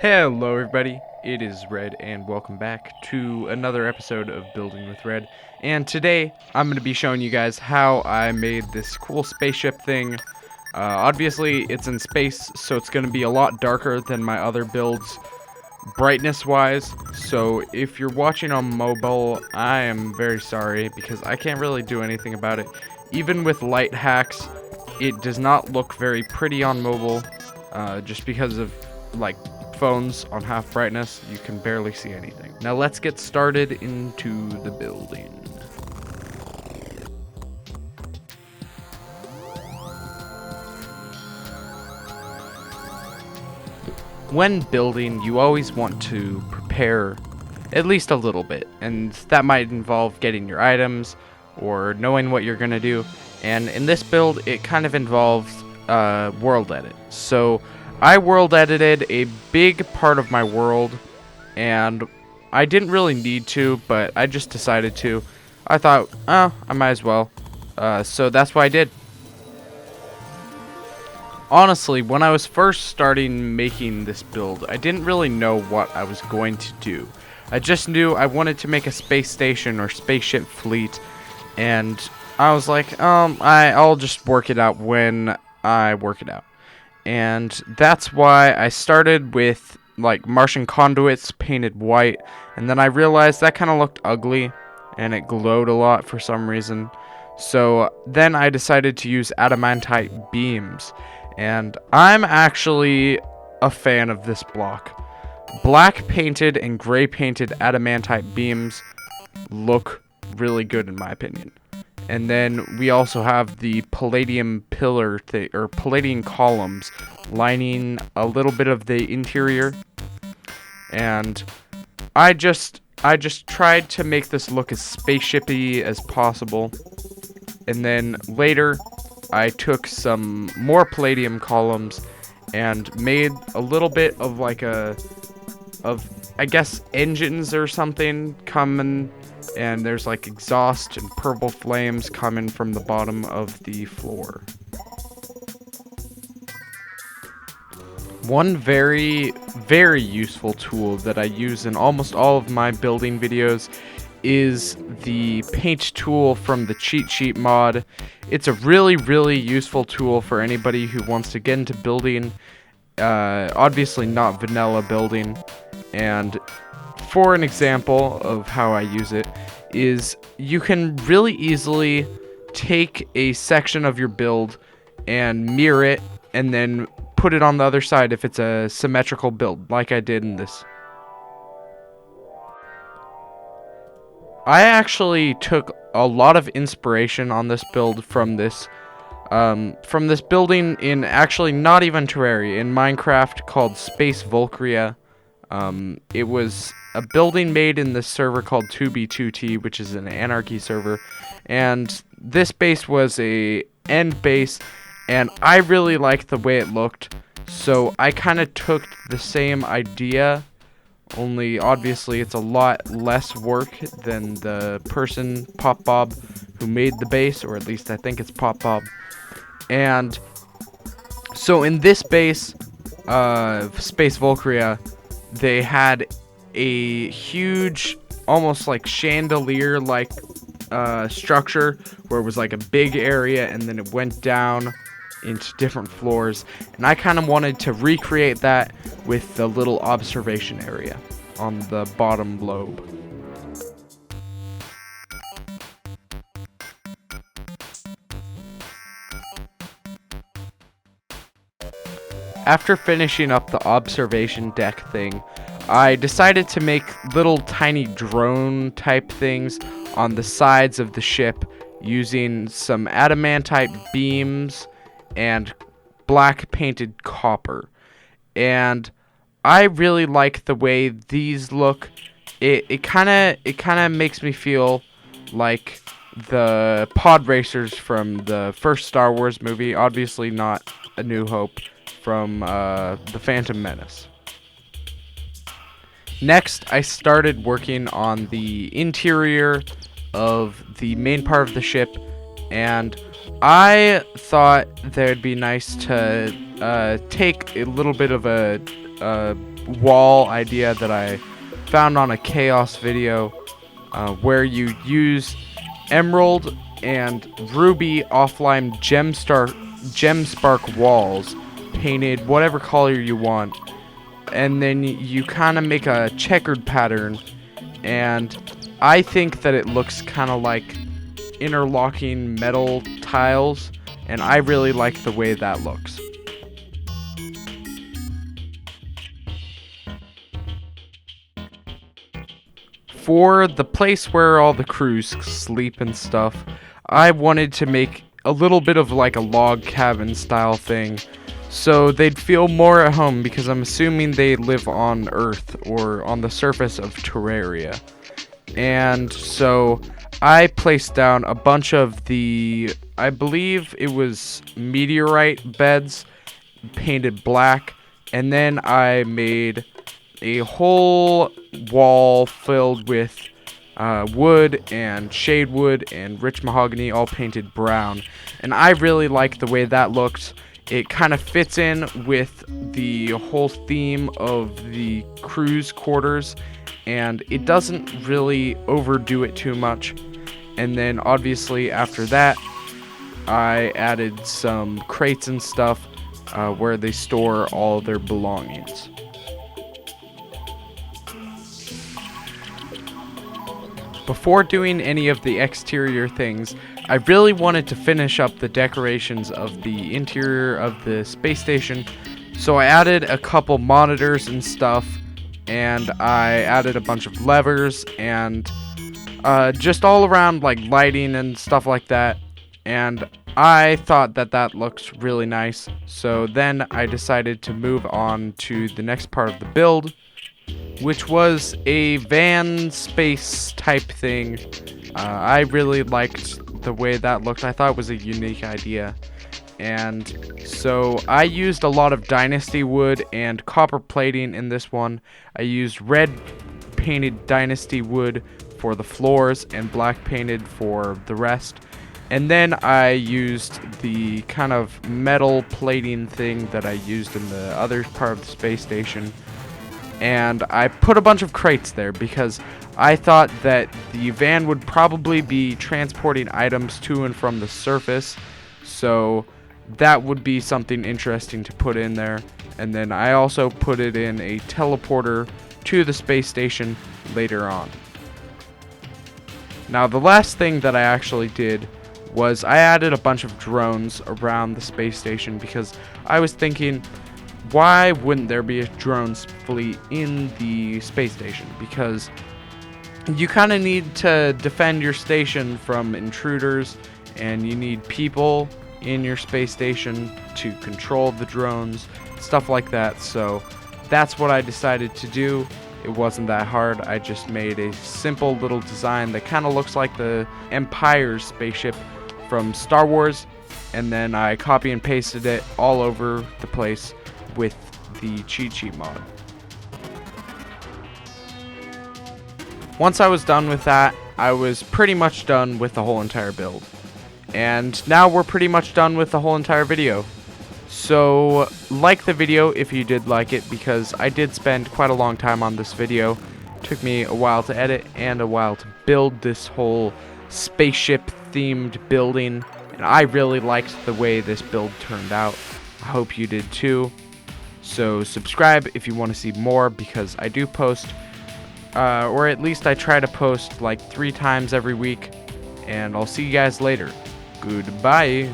Hello everybody, it is Red and welcome back to another episode of Building with Red. And today I'm going to be showing you guys how I made this cool spaceship thing. Obviously it's in space, so it's going to be a lot darker than my other builds brightness wise. So if you're watching on mobile, I am very sorry because I can't really do anything about it. Even with light hacks, it does not look very pretty on mobile, just because of like phones on half brightness, you can barely see anything. Now let's get started into the building. When building, you always want to prepare at least a little bit, and that might involve getting your items or knowing what you're gonna do. And in this build, it kind of involves world edit. So I world edited a big part of my world, and I didn't really need to, but I just decided to. I thought, oh, I might as well. So that's what I did. Honestly, when I was first starting making this build, I didn't really know what I was going to do. I just knew I wanted to make a space station or spaceship fleet, and I was like, I'll just work it out when I work it out. And that's why I started with like Martian conduits painted white, and then I realized that kind of looked ugly and it glowed a lot for some reason. So then I decided to use adamantite beams, and I'm actually a fan of this block. Black painted and gray painted adamantite beams look really good in my opinion. And then we also have the palladium pillar or palladium columns lining a little bit of the interior. And I just tried to make this look as spaceshipy as possible. And then later I took some more palladium columns and made a little bit of like I guess engines or something coming, and there's like exhaust and purple flames coming from the bottom of the floor. One very, very useful tool that I use in almost all of my building videos is the paint tool from the cheat sheet mod. It's a really, really useful tool for anybody who wants to get into building, obviously not vanilla building. And for an example of how I use it is you can really easily take a section of your build and mirror it and then put it on the other side if it's a symmetrical build like I did in this. I actually took a lot of inspiration on this build from this building in actually not even Terraria, in Minecraft called Space Volcria. It was a building made in this server called 2b2t, which is an anarchy server, and this base was a end base, and I really liked the way it looked, so I kind of took the same idea, only obviously it's a lot less work than the person, Pop Bob, who made the base, or at least I think it's Pop Bob. And so in this base, Space Volcria, they had a huge, almost like chandelier-like structure where it was like a big area and then it went down into different floors. And I kind of wanted to recreate that with the little observation area on the bottom lobe. After finishing up the observation deck thing, I decided to make little tiny drone type things on the sides of the ship using some adamantite beams and black painted copper. And I really like the way these look. It kind of makes me feel like the pod racers from the first Star Wars movie, obviously not A New Hope, from the Phantom Menace. Next, I started working on the interior of the main part of the ship, and I thought that it'd be nice to take a little bit of a wall idea that I found on a chaos video, where you use emerald and ruby offline gem spark walls, painted whatever color you want, and then you kind of make a checkered pattern, and I think that it looks kind of like interlocking metal tiles, and I really like the way that looks. For the place where all the crews sleep and stuff, I wanted to make a little bit of like a log cabin style thing, so they'd feel more at home, because I'm assuming they live on Earth or on the surface of Terraria. And so I placed down a bunch of the, I believe it was meteorite beds, painted black, and then I made a whole wall filled with wood and shade wood and rich mahogany, all painted brown. And I really like the way that looks. It kind of fits in with the whole theme of the crew's quarters, and it doesn't really overdo it too much. And then obviously after that, I added some crates and stuff where they store all their belongings. Before doing any of the exterior things, I really wanted to finish up the decorations of the interior of the space station, so I added a couple monitors and stuff, and I added a bunch of levers and just all around like lighting and stuff like that, and I thought that that looks really nice. So then I decided to move on to the next part of the build, which was a van space type thing. I really liked the way that looked. I thought it was a unique idea. And so I used a lot of dynasty wood and copper plating in this one. I used red painted dynasty wood for the floors and black painted for the rest. And then I used the kind of metal plating thing that I used in the other part of the space station. And I put a bunch of crates there because I thought that the van would probably be transporting items to and from the surface, so that would be something interesting to put in there. And then I also put it in a teleporter to the space station later on. Now the last thing that I actually did was I added a bunch of drones around the space station, because I was thinking, why wouldn't there be a drones fleet in the space station? Because you kind of need to defend your station from intruders, and you need people in your space station to control the drones, stuff like that. So that's what I decided to do. It wasn't that hard. I just made a simple little design that kind of looks like the Empire's spaceship from Star Wars, and then I copy and pasted it all over the place with the cheat sheet mod. Once I was done with that, I was pretty much done with the whole entire build. And now we're pretty much done with the whole entire video. So like the video if you did like it, because I did spend quite a long time on this video. It took me a while to edit and a while to build this whole spaceship themed building, and I really liked the way this build turned out. I hope you did too. So subscribe if you want to see more, because I do post, or at least I try to post like 3 times every week, and I'll see you guys later. Goodbye.